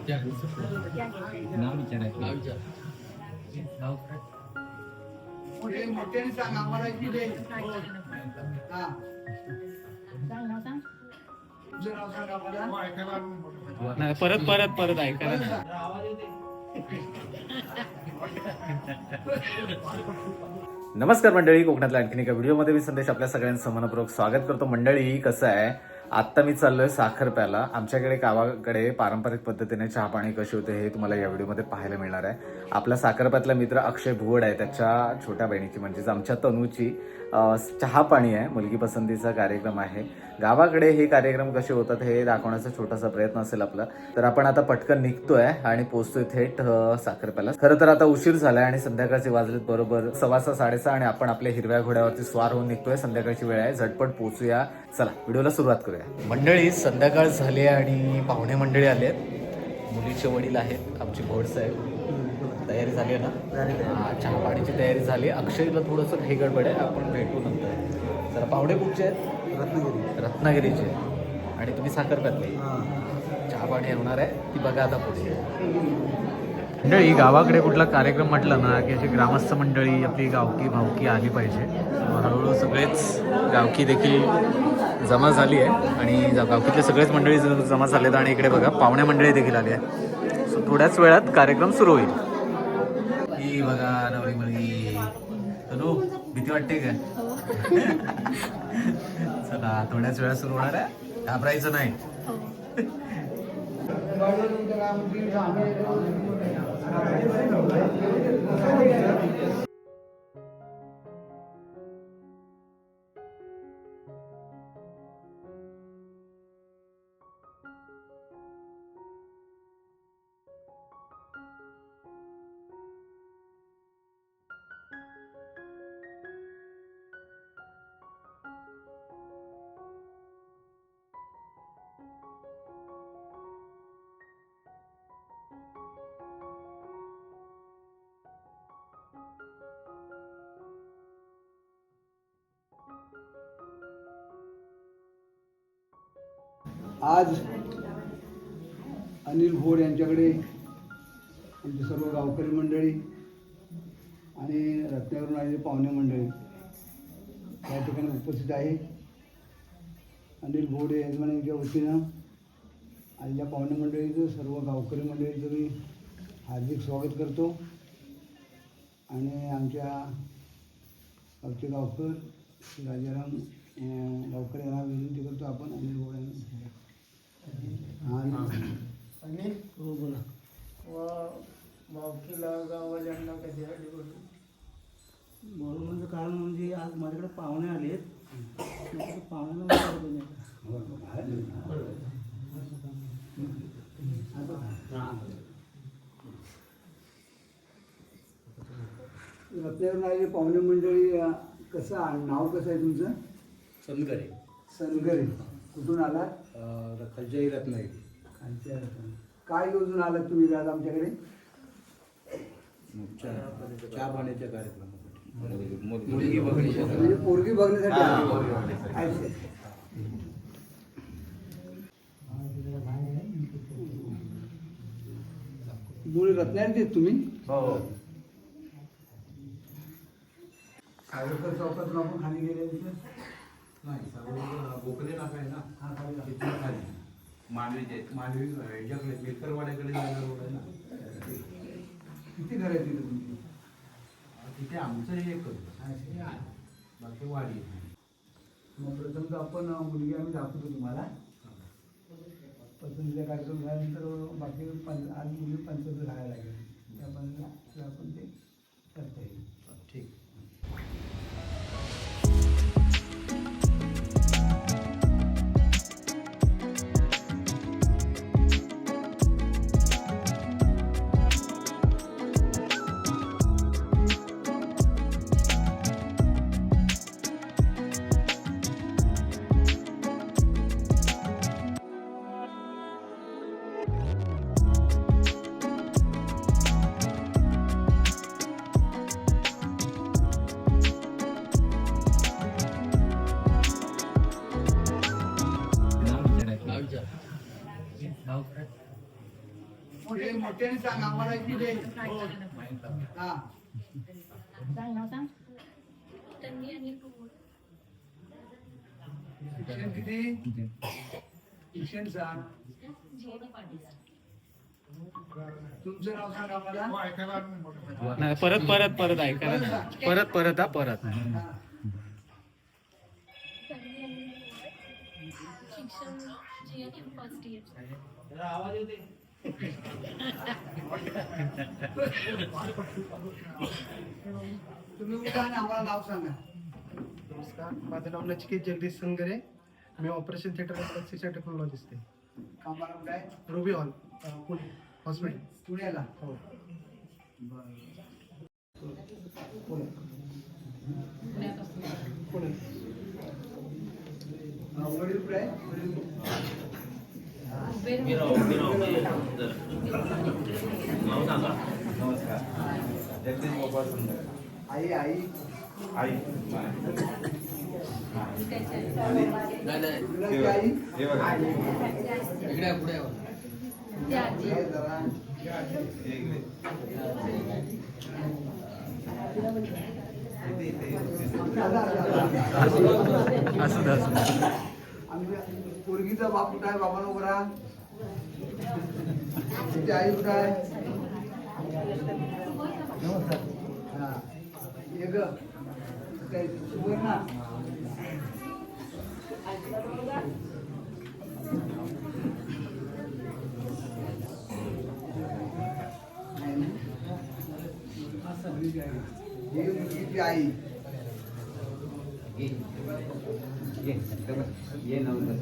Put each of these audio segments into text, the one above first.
नाव विचारायचं. मोठ्याने सांग आम्हाला की दे. हा तुझं नाव सांग आम्हाला. नाही, परत परत परत ऐकायला. नमस्कार मंडळी, कोकणातल्या आणखीन एका व्हिडिओमध्ये मी संदेश आपल्या सगळ्यांचं मनपूर्वक स्वागत करतो. मंडळी, कसं आहे, आत्ता मी चाललोय साखर प्यायला. आमच्याकडे गावाकडे पारंपरिक पद्धतीने चहा पाणी कसे होते हे तुम्हाला या व्हिडिओमध्ये पाहायला मिळणार आहे. आपला साखरप्यातला मित्र अक्षय भुवड आहे, त्याच्या छोट्या बहिणीची म्हणजेच आमच्या तनूची चहा पाणी आहे, मुलगी पसंतीचा कार्यक्रम आहे. गावाकडे हे कार्यक्रम कसे होतात हे दाखवण्याचा छोटासा प्रयत्न असेल आपला. तर आपण आता पटकन निघतोय आणि पोहोचतोय थेट साखरप्याला. खरं तर आता उशीर झालाय आणि संध्याकाळचे वाजलेत बरोबर 6:15 6:30 आणि आपण आपल्या हिरव्या घोड्यावरती स्वार होऊन निघतोय. संध्याकाळची वेळ आहे, झटपट पोहोचूया. चला व्हिडिओला सुरुवात करूया. मंडळी, संध्याकाळ झाली आणि पाहुणे मंडळी आले आहेत. मुलीचे वडील आहेत आमचे घोडसाहेब. तयारी झाली आहे ना? चहा पाण्याची तयारी झाली. अक्षयला थोडंसं घाई गडबड आहे, आपण भेटू नंतर. जरा पाहुणे कुठचे आहेत? रत्नागिरीचे. आणि तुम्ही साखरप्यातले. चहा पाणी होणार आहे, ती बघा आता पुढे. मंडळी, गावाकडे कुठला कार्यक्रम म्हटलं ना की अशी ग्रामस्थ मंडळी आपली गावकी भावकी आली पाहिजे. हळूहळू सगळेच गावकी देखील जमा झाली आहे आणि गावकीतले सगळेच मंडळी जमा झालेत आणि इकडे बघा पाहुण्या मंडळी देखील आली आहे. सो थोड्याच वेळात कार्यक्रम सुरू होईल. ही बघा नवरी मुलगी. तनू, भीती वाटते का? चला, थोड्याच वेळात सुरू होणार आहे, घाबरायचं नाही. आज अनिल भोड यांच्याकडे आमची सर्व गावकरी मंडळी आणि रत्नागिरीवरून आलेली पाहुणे मंडळी या ठिकाणी उपस्थित आहे. अनिल भोड यजमानांच्या वतीनं आलेल्या पाहुणे मंडळीचं, सर्व गावकरी मंडळीचं मी हार्दिक स्वागत करतो. आणि आमच्या गावचे गावकर राजाराम गावकर यांना विनंती करतो आपण अनिल भोड यांना. आणि हो बोला. व भावकीला गावाल्यांना कशासाठी बोलतो? बोलण्याचं कारण म्हणजे आज माझ्याकडे पाहुणे आले आहेत. पाहुण्यांना रत्नागिरीवरून आलेली पाहुणे मंडळी, कसं नाव कसं आहे तुमचं? सनगरे. सनगरे. कुठून आलात? खालच्या रत्नागिरी. खालच्या रत्नागिरी. काय योजून आलात तुम्ही आज आमच्याकडे? चहा पाण्याच्या कार्यक्रमासाठी, मुलगी बघण्यासाठी. म्हणजे पोरगी बघण्यासाठी आले. मूळ रत्नागिरीचे तुम्ही? हो. सावरकर चौकातून आपण खाली गेले नाही, बोकले नाका आहे ना, हा खाली तिथून खाली मांडवीचे मांडवी ह्याच्याकडे बेकरवाड्याकडे जायला रोड आहे ना. किती घर आहे तिथे तुमची? तिथे आमचं एक बाकी वाडी. मग प्रथम तर आपण मुलगी आम्ही दाखवतो तुम्हाला. पसंतीचा कार्यक्रम झाल्यानंतर बाकी आज मुली पंचायत राहायला लागेल, आपण ते करता येईल. ठीक. पुढे मोठ्याने सांग आम्हाला किती दे. हा शिक्षण किती शिक्षण सांग. तुमचं नाव सांग आम्हाला. नाही, परत परत परत ऐकायला नाही. परत परत हा परत. हा. शिक्षण GNM फर्स्ट इयर. तुम्ही कुठं आणि आम्हाला नाव सांगा. नमस्कार, माझं नाव नचिकेत जगदीश संगरे. मी ऑपरेशन थिएटर प्रशिक्षण टेक्नॉलॉजिस्ट आहे. कामाला कुठं आहे. Ruby hall Pune hospital. पुण्याला. हो. पुणे. पुणे. वडील कुठे आहे. वडील नमस्कार. जगदीश गोपाळ सुंदर. आई आई आई मुलाची आई. हे बघा. हे जरा. हे इकडे. असू दे असू दे. आमच्या पोरगीचा बाप कुठं आहे. बाबा नको राहा. तिची आई कुठं आहे. हा ये ग. काय सुवर्णा. ही मुलगीची आई. ये नव्हतं.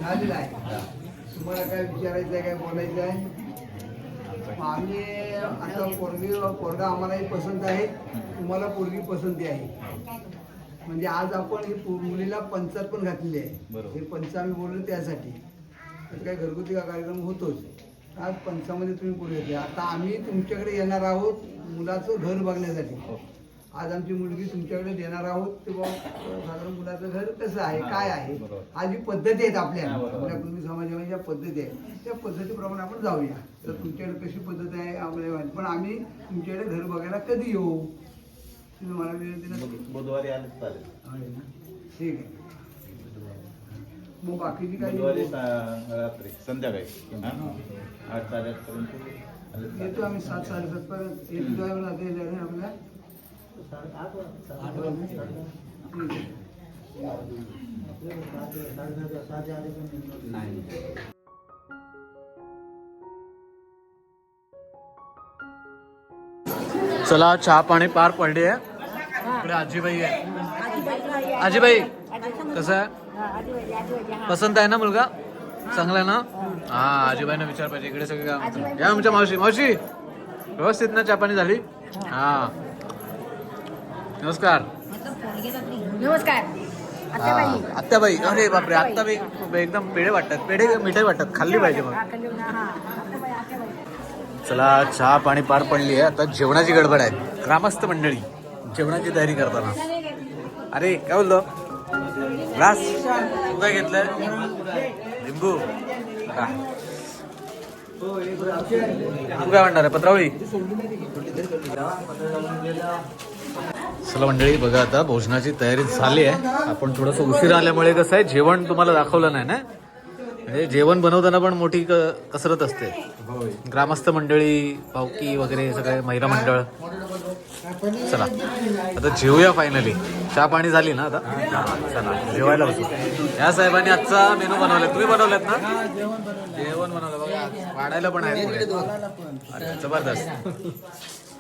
झालेलं आहे. तुम्हाला काय विचारायचं आहे, काय बोलायचं आहे. आम्ही आता पोरगा आम्हालाही पसंत आहे, तुम्हाला पोरगी पसंती आहे. म्हणजे आज आपण ही मुलीला पंचात पण घातलेली आहे. हे पंच आम्ही बोललो त्यासाठी. तर काय घरगुती कार्यक्रम होतोच. आज पंचामध्ये तुम्ही पुढे येते. आता आम्ही तुमच्याकडे येणार आहोत मुलाचं घर बघण्यासाठी. आज आमची मुलगी तुमच्याकडे देणार आहोत ते साधारण मुलाचं घर कसं आहे, काय आहे, आज जी पद्धती आहेत आपल्या कुटुंबी समाजामध्ये ज्या पद्धती आहेत त्या पद्धतीप्रमाणे आपण जाऊया. तर तुमच्याकडे कशी पद्धत आहे आपल्याला माहिती, पण आम्ही तुमच्याकडे घर बघायला कधी येऊ तुम्ही मला विनंती नक्की. बुधवारी आले चालेल. ठीक आहे. मग बाकीची बुधवारी काही रात्री संध्याकाळी 8 साडेआठपर्यंत येतो आम्ही 7 साडेसात पर्यंत येतो आपल्या. ठीक आहे. नाही. चला चहा पाणी पार पडली आहे. इकडे आजीबाई आहे. आजीबाई कसं आहे, पसंत आहे ना मुलगा, चांगला आहे ना? हा आजीबाईंना विचार पाहिजे. इकडे सगळे काम या. आमच्या मावशी, मावशी व्यवस्थित ना चहा पाणी झाली? हा नमस्कार. नमस्कार. हा, आत्याबाई. अरे बापरे, आत्याबाई एकदम पेढे वाटतात. पेढे मिठाई वाटतात, खाल्ली पाहिजे मग. चला चहा पाणी पार पडली आहे. आता जेवणाची गडबड आहे. ग्रामस्थ मंडळी जेवणाची तयारी करताना. अरे काय बोलतो ग्लास तू काय घेतलंय? लिंबू. तू काय म्हणणार आहे? पत्रावळी. चला मंडळी बघा, आता भोजनाची तयारी झाली आहे. आपण थोडंसं उशीर आल्यामुळे कसं आहे, जेवण तुम्हाला दाखवलं नाही ना. म्हणजे जेवण बनवताना पण मोठी कसरत असते. ग्रामस्थ मंडळी, भावकी वगैरे सगळे, महिला मंडळ. चला आता जेवूया फायनली. चहा पाणी झाली ना आता? चला जेवायला बसू. या साहेबांनी आजचा मेनू बनवलाय. तुम्ही बनवलात ना? जेवण बनवलं बघा. वाढायला पण आहे पुढे. अरे जबरदस्त.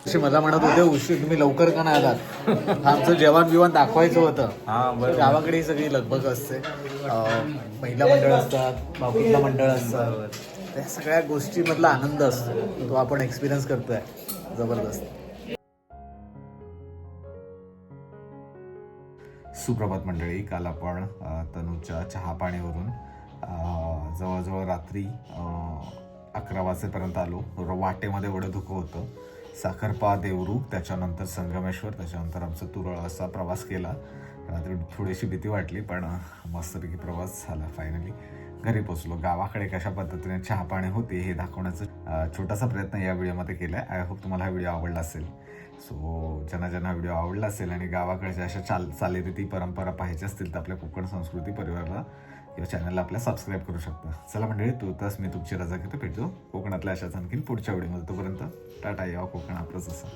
अशी मला म्हणत होते उशीर तुम्ही लवकर का नाही आलात? आमचं जेवण बिवण दाखवायचं होतं. गावाकडे ही सगळी लगबग असते. महिला मंडळ असतात, भावकीतला मंडळ असतात. त्या सगळ्या गोष्टीमधला आनंद असतो, तो आपण एक्सपिरियन्स करतोय. जबरदस्त. सुप्रभात मंडळी. काल आपण तनूच्या चहा पाणीवरून जवळजवळ रात्री 11 वाजेपर्यंत आलो. वाटेमध्ये एवढं धुकं होतं. साखरपा, देवरूख, त्याच्यानंतर संगमेश्वर, त्याच्यानंतर आमचा तुरळ असा प्रवास केला. रात्री थोडीशी भीती वाटली, पण मस्तपैकी प्रवास झाला. फायनली घरी पोचलो. गावाकडे कशा पद्धतीने चहा पाणी होते हे दाखवण्याचा छोटासा प्रयत्न या व्हिडिओमध्ये केला आहे. आय होप तुम्हाला हा व्हिडिओ आवडला असेल. सो ज्यांना व्हिडिओ आवडला असेल आणि गावाकडच्या अशा चालीरीती परंपरा पाहायच्या असतील तर आपल्या कोकण संस्कृती परिवाराला किंवा चॅनलला आपल्या सबस्क्राईब करू शकता. चला मंडळी, तूर्तास मी तुमची रजा घेतो. भेटतो कोकणातल्या अशाच आणखीन पुढच्या व्हिडिओमध्ये. तोपर्यंत टाटा. यावं कोकण आपलंच असं.